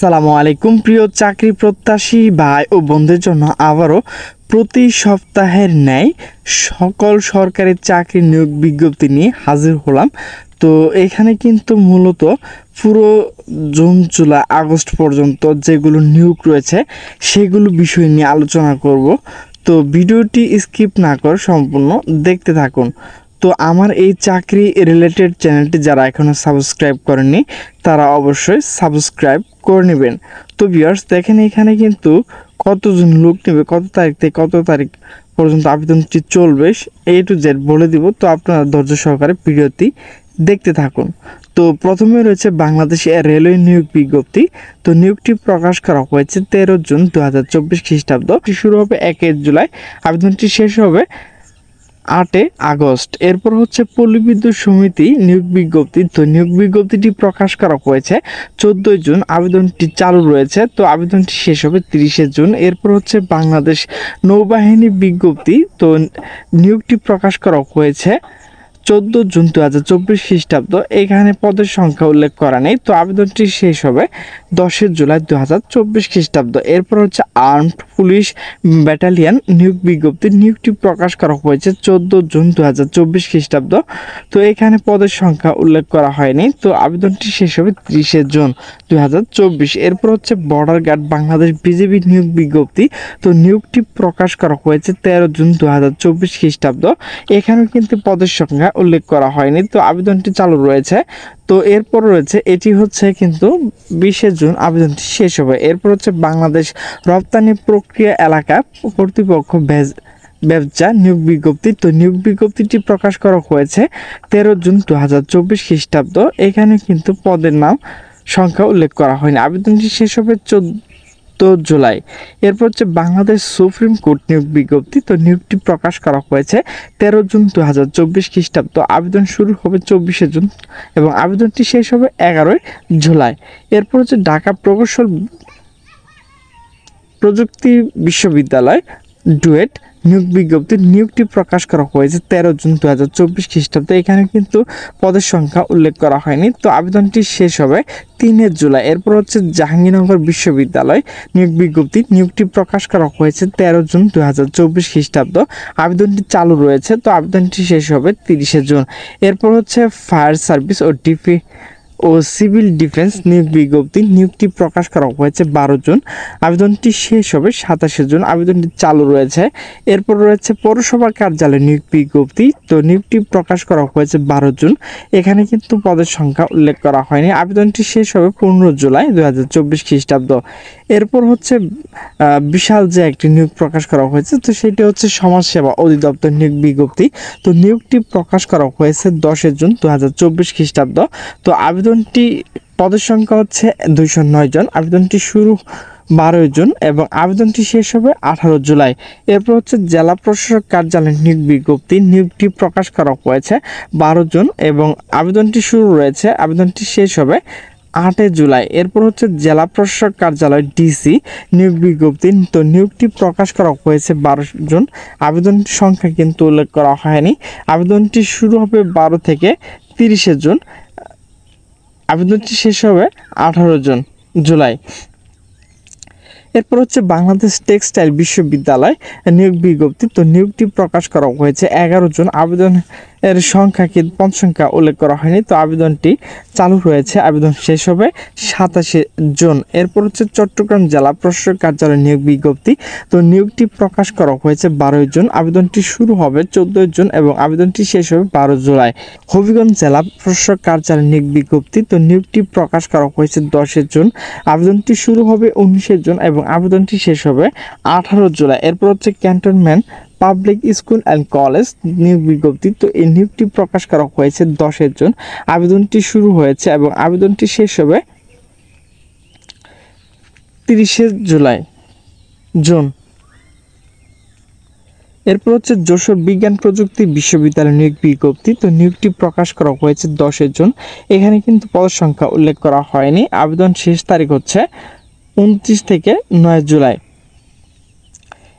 আসসালামু আলাইকুম প্রিয় চাকরি প্রত্যাশী ভাই ও বন্ধুদের জন্য আবারও প্রতি সপ্তাহের ন্যায় সকল সরকারি চাকরি নিয়োগ বিজ্ঞপ্তি নিয়ে হাজির হলাম। তো এখানে কিন্তু মূলত পুরো জুন জুলাই আগস্ট পর্যন্ত যেগুলো নিয়োগ রয়েছে সেগুলো বিষয় নিয়ে আলোচনা করব। তো ভিডিওটি স্কিপ না করে সম্পূর্ণ দেখতে থাকুন। তো আমার এই চাকরি রিলেটেড চ্যানেলটি যারা এখনও সাবস্ক্রাইব করেননি তারা অবশ্যই সাবস্ক্রাইব করে নেবেন। তো ভিউয়ার্স দেখেন এখানে কিন্তু কতজন লোক নেবে, কত তারিখ থেকে কত তারিখ পর্যন্ত আবেদনটি চলবে A to Z বলে দিব। তো আপনারা ধৈর্য সহকারে ভিডিওটি দেখতে থাকুন। তো প্রথমে রয়েছে বাংলাদেশ রেলওয়ে নিয়োগ বিজ্ঞপ্তি। তো নিয়োগটি প্রকাশ করা হয়েছে 13 জুন 2024 খ্রিস্টাব্দ। শুরু হবে 1 জুলাই, আবেদনটি শেষ হবে 8 আগস্ট। এরপর হচ্ছে পল্লী বিদ্যুৎ সমিতি নিয়োগ বিজ্ঞপ্তি। তো নিয়োগ বিজ্ঞপ্তিটি প্রকাশ করা হয়েছে 14 জুন, আবেদনটি চালু রয়েছে। তো আবেদনটি শেষ হবে 30 জুন। এরপর হচ্ছে বাংলাদেশ নৌবাহিনী বিজ্ঞপ্তি। তো নিয়োগটি প্রকাশ করা হয়েছে 14 জুন 2024 খ্রিস্টাব্দ। এখানে পদের সংখ্যা উল্লেখ করা নেই। তো আবেদনটি শেষ হবে 10 জুলাই 2024 খ্রিস্টাব্দ। এরপর হচ্ছে আর্মড পুলিশ ব্যাটালিয়ন নিয়োগ বিজ্ঞপ্তি। নিয়োগটি প্রকাশ করা হয়েছে 14 জুন 2024 খ্রিস্টাব্দ। তো এখানে পদের সংখ্যা উল্লেখ করা হয়নি। তো আবেদনটি শেষ হবে 30 জুন 2024। এরপর হচ্ছে বর্ডার গার্ড বাংলাদেশ বিজিবি নিয়োগ বিজ্ঞপ্তি। তো নিয়োগটি প্রকাশ করা হয়েছে 13 জুন 2024 খ্রিস্টাব্দ। এখানেও কিন্তু পদের সংখ্যা উল্লেখ করা হয়নি। তো আবেদনটি চালু রয়েছে। তো এরপর রয়েছে এটি হচ্ছে কিন্তু 20 জুন আবেদনটি শেষ হবে। এরপর হচ্ছে বাংলাদেশ রপ্তানি প্রক্রিয়া এলাকা কর্তৃপক্ষ ব্যবসা নিয়োগ বিজ্ঞপ্তি। তো নিয়োগ বিজ্ঞপ্তিটি প্রকাশ করা হয়েছে 13 জুন 2024 খ্রিস্টাব্দ। এখানে কিন্তু পদের নাম সংখ্যা উল্লেখ করা হয়নি। আবেদনটি শেষ হবে 14 জুলাই। এরপর হচ্ছে বাংলাদেশ সুপ্রিম কোর্ট নিয়োগ বিজ্ঞপ্তি। তো নিয়োগটি প্রকাশ করা হয়েছে 13 জুন 2024 খ্রিস্টাব্দ। আবেদন শুরু হবে 24 জুন এবং আবেদনটি শেষ হবে 11 জুলাই। এরপর হচ্ছে ঢাকা প্রযুক্তি বিশ্ববিদ্যালয় ডুয়েট নিয়োগ বিজ্ঞপ্তি। নিয়োগটি প্রকাশ করা হয়েছে 13 জুন 2024 খ্রিস্টাব্দ। এখানে কিন্তু পদের সংখ্যা উল্লেখ করা হয়নি। তো আবেদনটি শেষ হবে 3 জুলাই। এরপর হচ্ছে জাহাঙ্গীরনগর বিশ্ববিদ্যালয় নিয়োগ বিজ্ঞপ্তি। নিয়োগটি প্রকাশ করা হয়েছে 13 জুন 2024 খ্রিস্টাব্দ। আবেদনটি চালু রয়েছে। তো আবেদনটি শেষ হবে 30 জুন। এরপর হচ্ছে ফায়ার সার্ভিস ও সিভিল ডিফেন্স নিয়োগ বিজ্ঞপ্তি। নিয়োগটি প্রকাশ করা হয়েছে 12 জুন। আবেদনটি শেষ হবে 27 জুন। আবেদনটি চালু রয়েছে। এরপর রয়েছে পৌরসভা কার্যালয় নিয়োগ বিজ্ঞপ্তি। তো নিয়োগটি প্রকাশ করা হয়েছে 12 জুন। এখানে কিন্তু পদের সংখ্যা উল্লেখ করা হয়নি। আবেদনটি শেষ হবে 15 জুলাই 2024 খ্রিস্টাব্দ। এরপর হচ্ছে বিশাল যে একটি নিয়োগ প্রকাশ করা হয়েছে, তো সেটি হচ্ছে সমাজসেবা অধিদপ্তর নিয়োগ বিজ্ঞপ্তি। তো নিয়োগটি প্রকাশ করা হয়েছে 10 জুন 2024 খ্রিস্টাব্দ। তো আবেদনটি পদের সংখ্যা হচ্ছে 209 জন। আবেদনটি শুরু 12 জুন এবং আবেদনটি শেষ হবে 18 জুলাই। এরপর হচ্ছে জেলা প্রশাসক কার্যালয় নিয়োগ বিজ্ঞপ্তি। নিয়োগটি প্রকাশ করা হয়েছে 12 জুন এবং আবেদনটি শুরু রয়েছে, আবেদনটি শেষ হবে 8 জুলাই। এরপর হচ্ছে জেলা প্রশাসক কার্যালয় ডিসি নিয়োগ বিজ্ঞপ্তি। তো নিয়োগটি প্রকাশ করা হয়েছে 12 জুন। আবেদনটির সংখ্যা কিন্তু উল্লেখ করা হয়নি। আবেদনটি শুরু হবে 12 থেকে 30 জুন। আবেদনটি শেষ হবে 18 জুলাই। এরপর হচ্ছে বাংলাদেশ টেক্সটাইল বিশ্ববিদ্যালয় নিয়োগ বিজ্ঞপ্তি। তো নিয়োগটি প্রকাশ করা হয়েছে 11 জুন। আবেদনের সংখ্যা কিন্তু পদ সংখ্যা উল্লেখ করা হয়নি। তো আবেদনটি চালু রয়েছে। আবেদন শেষ হবে 27 জুন। এরপর হচ্ছে চট্টগ্রাম জেলা প্রশাসক কার্যালয় নিয়োগ বিজ্ঞপ্তি। তো নিয়োগটি প্রকাশ করা হয়েছে 12 জুন। আবেদনটি শুরু হবে 14 জুন এবং আবেদনটি শেষ হবে 12 জুলাই। হবিগঞ্জ জেলা প্রশাসক কার্যালয় নিয়োগ বিজ্ঞপ্তি। তো নিয়োগটি প্রকাশ করা হয়েছে 10 জুন। আবেদনটি শুরু হবে 19 জুন এবং আবেদনটি শেষ হবে 18 জুলাই। এরপর হচ্ছে cantonment public school and college নিয়োগ বিজ্ঞপ্তি। তো এই নিয়োগটি প্রকাশ করা হয়েছে 10 জুন। আবেদনটি শুরু হয়েছে এবং আবেদনটি শেষ হবে 30 জুন। এরপর হচ্ছে যশোর বিজ্ঞান প্রযুক্তি বিশ্ববিদ্যালয় নিয়োগ বিজ্ঞপ্তি। তো নিয়োগটি প্রকাশ করা হয়েছে 10 জুন। এখানে কিন্তু পদের সংখ্যা উল্লেখ করা হয়নি। আবেদন শেষ তারিখ হচ্ছে 29 থেকে 9 জুলাই।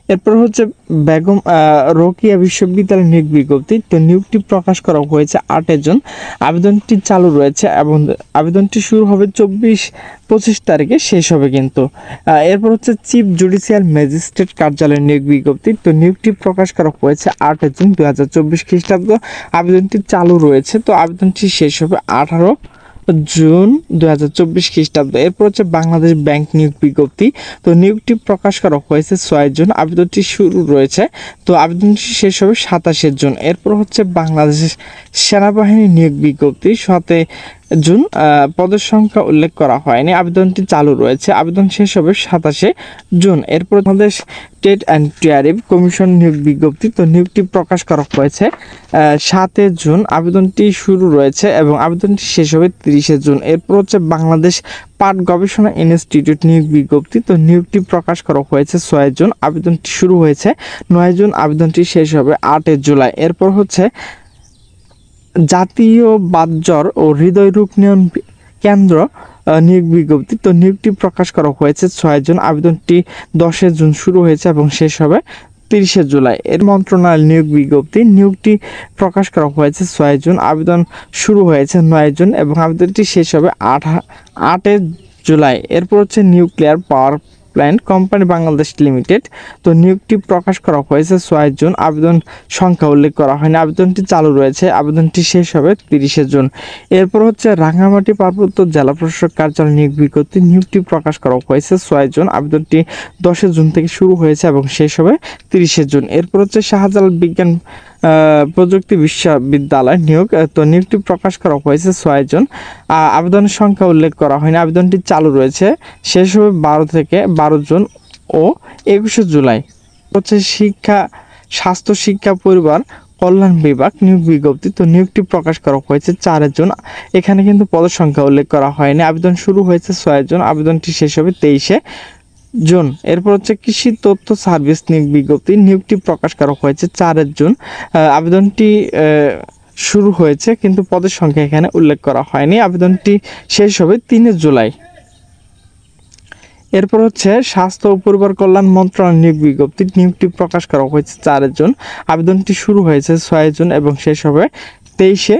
এরপর হচ্ছে বেগম রোকেয়া বিশ্ববিদ্যালয় নিয়োগ বিজ্ঞপ্তি। তো নিয়োগটি প্রকাশ করা হয়েছে 8 জন। আবেদনটি চালু রয়েছে এবং আবেদনটি শুরু হবে 24-25 তারিখে শেষ হবে কিন্তু। এরপর হচ্ছে চিফ জুডিশিয়াল ম্যাজিস্ট্রেট কার্যালয়ের নিয়োগ বিজ্ঞপ্তি। তো নিয়োগটি প্রকাশ করা হয়েছে 8 জুন 2024 খ্রিস্টাব্দ। আবেদনটি চালু রয়েছে, তো আবেদনটি শেষ হবে 18 জুন 2024 খ্রিস্টাব্দ। এরপর হচ্ছে বাংলাদেশ ব্যাংক নিয়োগ বিজ্ঞপ্তি। তো নিয়োগটি প্রকাশ করা হয়েছে 6 জুন। আবেদনটি শুরু রয়েছে, তো আবেদনটি শেষ হবে 27 জুন। এরপর হচ্ছে বাংলাদেশ সেনাবাহিনী নিয়োগ বিজ্ঞপ্তি 7 জুন। পদের সংখ্যা উল্লেখ করা হয়নি, আবেদনটি চালু রয়েছে, আবেদন শেষ হবে 27 জুন। এরপর Bangladesh trade and tariff commission নিয়োগ বিজ্ঞপ্তি। তো নিয়োগটি প্রকাশ করা হয়েছে 7 জুন। আবেদনটি শুরু রয়েছে এবং আবেদনটি শেষ হবে 30 জুন। এরপর হচ্ছে বাংলাদেশ পাট গবেষণা ইনস্টিটিউট নিয়োগ বিজ্ঞপ্তি। তো নিয়োগটি প্রকাশ করা হয়েছে 6 জুন। আবেদনটি শুরু হয়েছে 9 জুন। আবেদনটি শেষ হবে 8 জুলাই। এরপর হচ্ছে জাতীয় বাতজ্বর ও হৃদয়রোগ নিয়ন্ত্রণ কেন্দ্র নিয়োগ বিজ্ঞপ্তি। তো নিয়োগটি প্রকাশ করা হয়েছে 6 জুন। আবেদনটি 10 জুন শুরু হয়েছে এবং শেষ হবে 30 জুলাই। এর মন্ত্রণালয় নিয়োগ বিজ্ঞপ্তি। নিয়োগটি প্রকাশ করা হয়েছে 6 জুন। আবেদন শুরু হয়েছে 9 জুন এবং আবেদনটি শেষ হবে 8 জুলাই। এরপর হচ্ছে nuclear power plant company Bangladesh limited. তো নিয়োগটি প্রকাশ করা হয়েছে 6 জুন। আবেদন সংখ্যা উল্লেখ করা হয়নি, আবেদনটি চালু রয়েছে, আবেদনটি শেষ হবে 30 জুন। এরপর হচ্ছে রাঙ্গামাটি পার্বত্য জেলা প্রশাসক কার্যালয় নিয়োগ বিজ্ঞপ্তি। নিয়োগটি প্রকাশ করা হয়েছে 6 জুন। আবেদনটি 10 জুন থেকে শুরু হয়েছে এবং শেষ হবে 30 জুন। এরপর হচ্ছে শাহজালাল বিজ্ঞান প্রযুক্তি বিশ্ববিদ্যালয় নিয়োগ। তো নিয়োগটি প্রকাশ করা হয়েছে 6 জুন। আবেদনের সংখ্যা উল্লেখ করা হয়নি, আবেদনটি চালু রয়েছে, শেষ হবে 12 জুন ও 21 জুলাই। হচ্ছে স্বাস্থ্য শিক্ষা পরিবার কল্যাণ বিভাগ নিয়োগ বিজ্ঞপ্তি। তো নিয়োগটি প্রকাশ করা হয়েছে 4 জুন। এখানে কিন্তু পদের সংখ্যা উল্লেখ করা হয়নি, আবেদন শুরু হয়েছে 6 জুন। আবেদনটি শেষ হবে 23 জুন। এরপর হচ্ছে কৃষি তথ্য সার্ভিস নিয়োগ বিজ্ঞপ্তি। নিয়োগটি প্রকাশ করা হয়েছে 4 জুন। আবেদনটি শুরু হয়েছে কিন্তু পদের সংখ্যা এখানে উল্লেখ করা হয়নি, আবেদনটি শেষ হবে 3 জুলাই। এরপর হচ্ছে স্বাস্থ্য ও পরিবার কল্যাণ মন্ত্রণালয় নিয়োগ বিজ্ঞপ্তি। নিয়োগটি প্রকাশ করা হয়েছে 4 জুন। আবেদনটি শুরু হয়েছে 6 জুন এবং শেষ হবে 23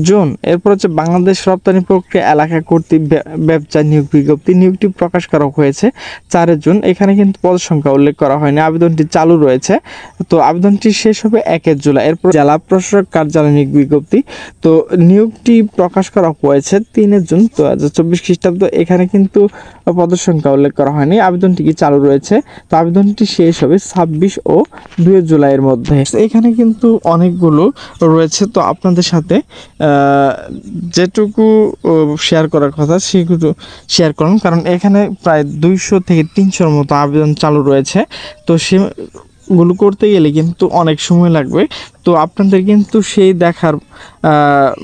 জুন। এরপর হচ্ছে বাংলাদেশ রপ্তানি প্রক্রিয়া এলাকা কর্তৃক ব্যবসা নিয়োগ বিজ্ঞপ্তি। নিয়োগটি প্রকাশ করা হয়েছে 4 জুন। এখানে কিন্তু পদ সংখ্যা উল্লেখ করা হয়নি, আবেদনটি চালু রয়েছে, তো আবেদনটি শেষ হবে 1 জুলাই। এরপর জেলা প্রশাসক কার্যালয় নিয়োগ বিজ্ঞপ্তি। তো নিয়োগটি প্রকাশ করা হয়েছে 3 জুন 2024 খ্রিস্টাব্দ। এখানে কিন্তু পদের সংখ্যা উল্লেখ করা হয়নি, আবেদনটি কি চালু রয়েছে, তো আবেদনটি শেষ হবে 26 ও 2 জুলাইয়ের মধ্যে। এখানে কিন্তু অনেকগুলো রয়েছে, তো আপনাদের সাথে যেটুকু শেয়ার করার কথা সেগুলো শেয়ার করুন, কারণ এখানে প্রায় 200 থেকে 300-র মতো আবেদন চালু রয়েছে। তো সেগুলো করতে গেলে কিন্তু অনেক সময় লাগবে, তো আপনাদের কিন্তু সেই দেখার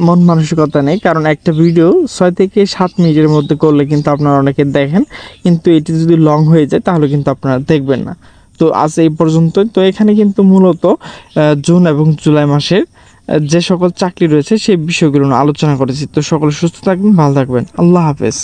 মন মানসিকতা নেই, কারণ একটা ভিডিও 6 থেকে 7 মিনিটের মধ্যে করলে কিন্তু আপনারা অনেকে দেখেন, কিন্তু এটি যদি লং হয়ে যায় তাহলে কিন্তু আপনারা দেখবেন না। তো আজ এই পর্যন্ত। তো এখানে কিন্তু মূলত জুন এবং জুলাই মাসের যে সকল চাকরি রয়েছে সেই বিষয়গুলো আলোচনা করেছি। তো সকলে সুস্থ থাকবেন, ভালো থাকবেন, আল্লাহ হাফেজ।